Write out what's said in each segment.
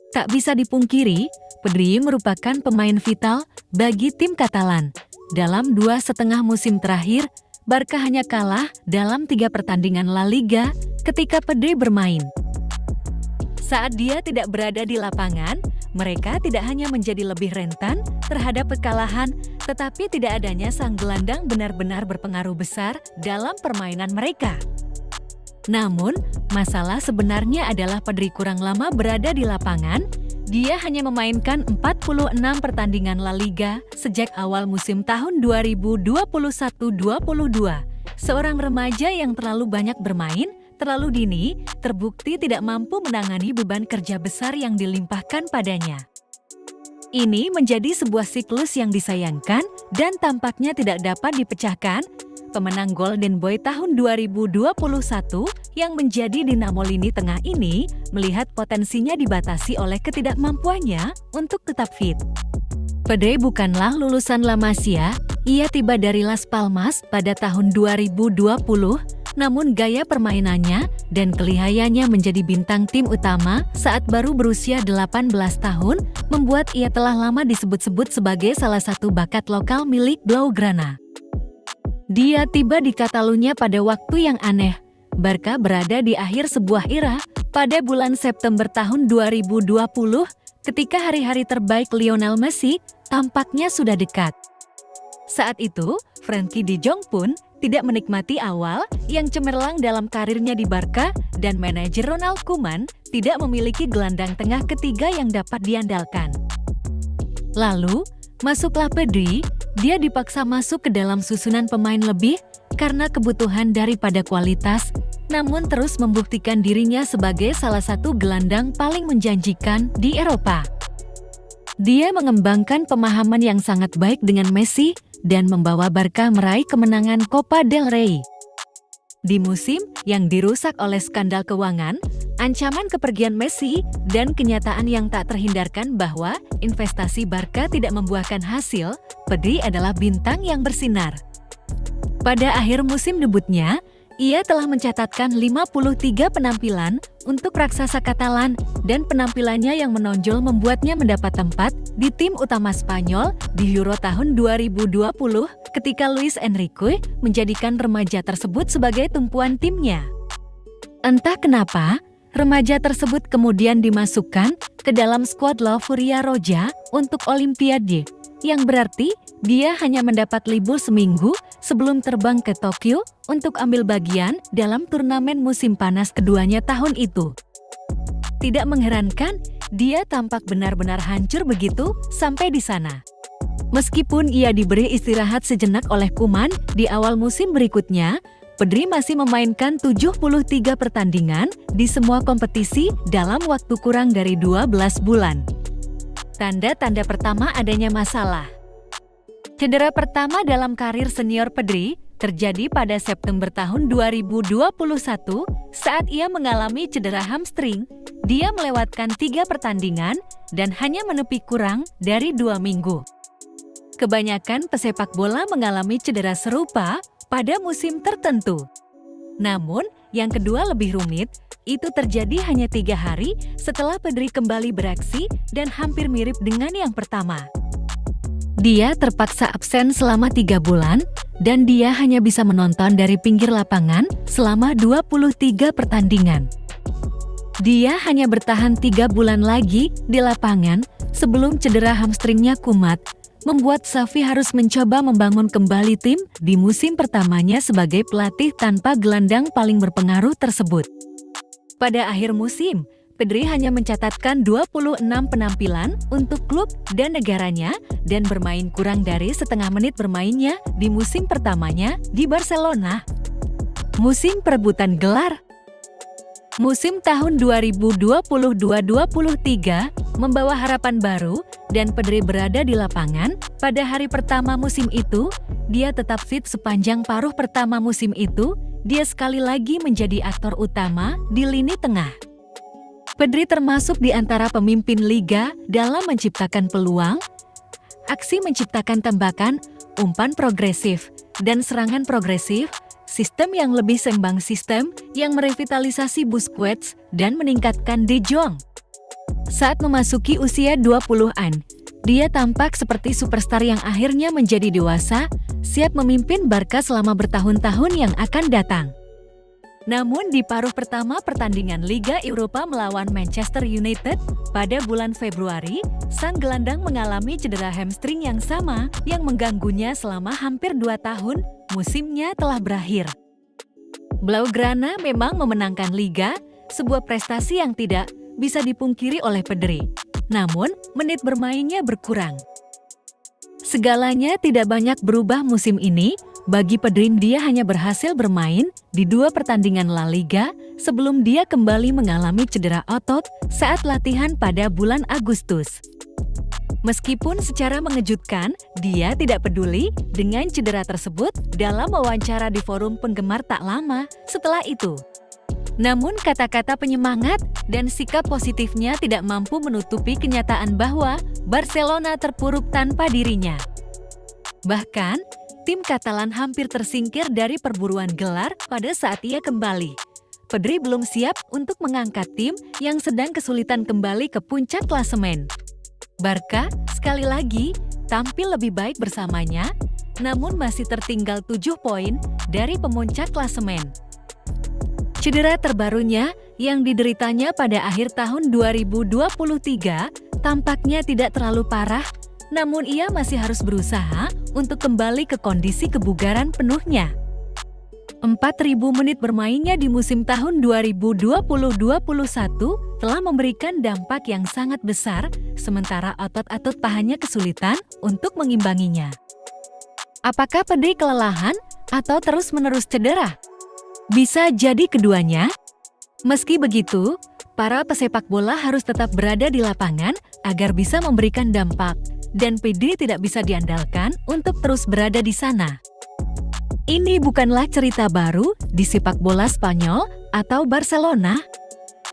Tak bisa dipungkiri, Pedri merupakan pemain vital bagi tim Katalan. Dalam 2,5 musim terakhir, Barca hanya kalah dalam 3 pertandingan La Liga ketika Pedri bermain. Saat dia tidak berada di lapangan, mereka tidak hanya menjadi lebih rentan terhadap kekalahan, tetapi tidak adanya sang gelandang benar-benar berpengaruh besar dalam permainan mereka. Namun, masalah sebenarnya adalah Pedri kurang lama berada di lapangan. Dia hanya memainkan 46 pertandingan La Liga sejak awal musim tahun 2021-22. Seorang remaja yang terlalu banyak bermain, terlalu dini, terbukti tidak mampu menangani beban kerja besar yang dilimpahkan padanya. Ini menjadi sebuah siklus yang disayangkan dan tampaknya tidak dapat dipecahkan. Pemenang Golden Boy tahun 2021 yang menjadi dinamo lini tengah ini melihat potensinya dibatasi oleh ketidakmampuannya untuk tetap fit. Pedri bukanlah lulusan La Masia, ia tiba dari Las Palmas pada tahun 2020, namun gaya permainannya dan kelihayannya menjadi bintang tim utama saat baru berusia 18 tahun membuat ia telah lama disebut-sebut sebagai salah satu bakat lokal milik Blaugrana. Dia tiba di Catalunya pada waktu yang aneh. Barca berada di akhir sebuah era pada bulan September tahun 2020 ketika hari-hari terbaik Lionel Messi tampaknya sudah dekat. Saat itu, Frenkie de Jong pun tidak menikmati awal yang cemerlang dalam karirnya di Barca dan manajer Ronald Koeman tidak memiliki gelandang tengah ketiga yang dapat diandalkan. Lalu, masuklah Pedri. Dia dipaksa masuk ke dalam susunan pemain lebih karena kebutuhan daripada kualitas, namun terus membuktikan dirinya sebagai salah satu gelandang paling menjanjikan di Eropa. Dia mengembangkan pemahaman yang sangat baik dengan Messi dan membawa Barca meraih kemenangan Copa del Rey. Di musim yang dirusak oleh skandal keuangan, ancaman kepergian Messi, dan kenyataan yang tak terhindarkan bahwa investasi Barca tidak membuahkan hasil, Pedri adalah bintang yang bersinar. Pada akhir musim debutnya, ia telah mencatatkan 53 penampilan untuk raksasa Katalan dan penampilannya yang menonjol membuatnya mendapat tempat di tim utama Spanyol di Euro tahun 2020 ketika Luis Enrique menjadikan remaja tersebut sebagai tumpuan timnya. Entah kenapa, remaja tersebut kemudian dimasukkan ke dalam skuad La Furia Roja untuk Olimpiade, yang berarti dia hanya mendapat libur seminggu sebelum terbang ke Tokyo untuk ambil bagian dalam turnamen musim panas keduanya tahun itu. Tidak mengherankan, dia tampak benar-benar hancur begitu sampai di sana. Meskipun ia diberi istirahat sejenak oleh Koeman di awal musim berikutnya, Pedri masih memainkan 73 pertandingan di semua kompetisi dalam waktu kurang dari 12 bulan. Tanda-tanda pertama adanya masalah. Cedera pertama dalam karir senior Pedri terjadi pada September tahun 2021 saat ia mengalami cedera hamstring. Dia melewatkan 3 pertandingan dan hanya menepi kurang dari 2 minggu. Kebanyakan pesepak bola mengalami cedera serupa pada musim tertentu. Namun, yang kedua lebih rumit, itu terjadi hanya 3 hari setelah Pedri kembali beraksi dan hampir mirip dengan yang pertama. Dia terpaksa absen selama 3 bulan, dan dia hanya bisa menonton dari pinggir lapangan selama 23 pertandingan. Dia hanya bertahan 3 bulan lagi di lapangan sebelum cedera hamstringnya kumat, membuat Xavi harus mencoba membangun kembali tim di musim pertamanya sebagai pelatih tanpa gelandang paling berpengaruh tersebut. Pada akhir musim, Pedri hanya mencatatkan 26 penampilan untuk klub dan negaranya dan bermain kurang dari setengah menit bermainnya di musim pertamanya di Barcelona. Musim perebutan gelar. Musim tahun 2022-23 membawa harapan baru dan Pedri berada di lapangan pada hari pertama musim itu. Dia tetap fit sepanjang paruh pertama musim itu. Dia sekali lagi menjadi aktor utama di lini tengah. Pedri termasuk di antara pemimpin liga dalam menciptakan peluang, aksi menciptakan tembakan, umpan progresif, dan serangan progresif, sistem yang lebih seimbang, sistem yang merevitalisasi Busquets dan meningkatkan De Jong. Saat memasuki usia 20-an, dia tampak seperti superstar yang akhirnya menjadi dewasa, siap memimpin Barca selama bertahun-tahun yang akan datang. Namun di paruh pertama pertandingan Liga Eropa melawan Manchester United pada bulan Februari, sang gelandang mengalami cedera hamstring yang sama yang mengganggunya selama hampir 2 tahun, musimnya telah berakhir. Blaugrana memang memenangkan Liga, sebuah prestasi yang tidak bisa dipungkiri oleh Pedri. Namun, menit bermainnya berkurang. Segalanya tidak banyak berubah musim ini. Bagi Pedri, dia hanya berhasil bermain di 2 pertandingan La Liga sebelum dia kembali mengalami cedera otot saat latihan pada bulan Agustus. Meskipun secara mengejutkan, dia tidak peduli dengan cedera tersebut dalam wawancara di forum penggemar tak lama setelah itu. Namun kata-kata penyemangat dan sikap positifnya tidak mampu menutupi kenyataan bahwa Barcelona terpuruk tanpa dirinya. Bahkan, tim Katalan hampir tersingkir dari perburuan gelar pada saat ia kembali. Pedri belum siap untuk mengangkat tim yang sedang kesulitan kembali ke puncak klasemen. Barca, sekali lagi, tampil lebih baik bersamanya, namun masih tertinggal 7 poin dari pemuncak klasemen. Cedera terbarunya yang dideritanya pada akhir tahun 2023 tampaknya tidak terlalu parah, namun ia masih harus berusaha untuk kembali ke kondisi kebugaran penuhnya. 4.000 menit bermainnya di musim tahun 2020-21 telah memberikan dampak yang sangat besar, sementara otot-otot pahanya kesulitan untuk mengimbanginya. Apakah Pedri kelelahan atau terus-menerus cedera? Bisa jadi keduanya. Meski begitu, para pesepak bola harus tetap berada di lapangan agar bisa memberikan dampak, dan Pedri tidak bisa diandalkan untuk terus berada di sana. Ini bukanlah cerita baru di sepak bola Spanyol atau Barcelona.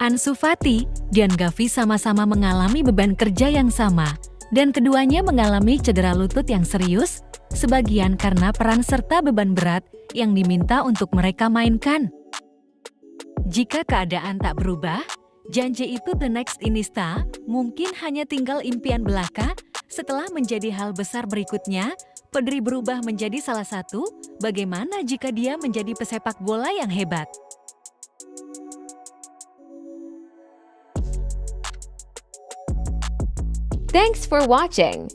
Ansu Fati dan Gavi sama-sama mengalami beban kerja yang sama, dan keduanya mengalami cedera lutut yang serius, sebagian karena peran serta beban berat yang diminta untuk mereka mainkan. Jika keadaan tak berubah, janji itu the next Iniesta mungkin hanya tinggal impian belaka. Setelah menjadi hal besar berikutnya, Pedri berubah menjadi salah satu. Bagaimana jika dia menjadi pesepak bola yang hebat? Thanks for watching.